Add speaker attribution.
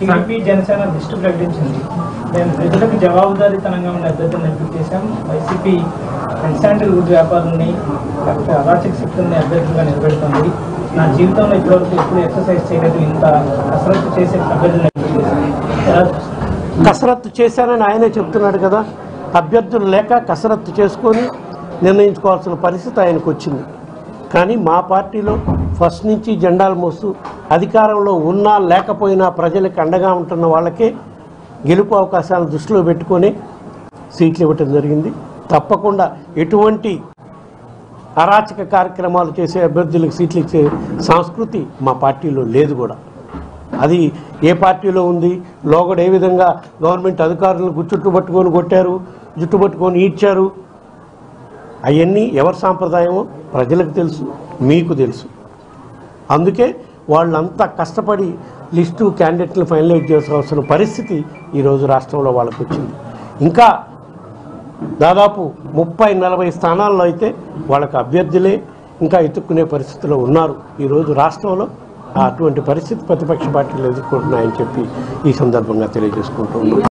Speaker 1: TDP Janasena list ప్రకటించింది. మేము ప్రజలకు జవాబుదారీతనంగా ఉన్న అభ్యర్థులను ఎంపిక చేశాం. వైసీపీ కన్సాంటిల్ వుడ్ వ్యాపారుల్ని అరాచక శక్తుల్ని అభ్యర్థులుగా నిలబెడుతుంది. నా జీవితంలో ఇప్పటివరకు ఎప్పుడు ఎక్సర్సైజ్ చేయలేదు, ఇంత కసరత్తు చేసే అభ్యర్థులను ఎంపిక చేశాను.
Speaker 2: కసరత్తు చేశానని ఆయనే చెప్తున్నాడు కదా. అభ్యర్థులు లేక కసరత్తు చేసుకొని నిర్ణయించుకోవాల్సిన పరిస్థితి ఆయనకు వచ్చింది. కానీ మా పార్టీలో ఫస్ట్ నుంచి జెండాలు మోస్తూ అధికారంలో ఉన్నా లేకపోయినా ప్రజలకు అండగా ఉంటున్న వాళ్ళకే గెలుపు అవకాశాలను దృష్టిలో పెట్టుకొని సీట్లు ఇవ్వటం జరిగింది. తప్పకుండా ఎటువంటి అరాచక కార్యక్రమాలు చేసే అభ్యర్థులకు సీట్లు ఇచ్చే సంస్కృతి మా పార్టీలో లేదు కూడా. అది ఏ పార్టీలో ఉంది? లోగడ ఏ విధంగా గవర్నమెంట్ అధికారులను చుట్టుపట్టుకొని కొట్టారు, జుట్టుపట్టుకొని ఈడ్చారు, అవన్నీ ఎవరి సాంప్రదాయమో ప్రజలకు తెలుసు, మీకు తెలుసు. అందుకే వాళ్ళంతా కష్టపడి లిస్టు క్యాండిడేట్లను ఫైనలైజ్ చేయాల్సిన పరిస్థితి ఈరోజు రాష్ట్రంలో వాళ్ళకు వచ్చింది. ఇంకా దాదాపు 30-40 స్థానాల్లో అయితే వాళ్ళకి అభ్యర్థులే ఇంకా ఎత్తుక్కునే పరిస్థితిలో ఉన్నారు. ఈరోజు రాష్ట్రంలో అటువంటి పరిస్థితి ప్రతిపక్ష పార్టీలు ఎదుర్కొంటున్నాయని చెప్పి ఈ సందర్భంగా తెలియజేసుకుంటూ ఉన్నాం.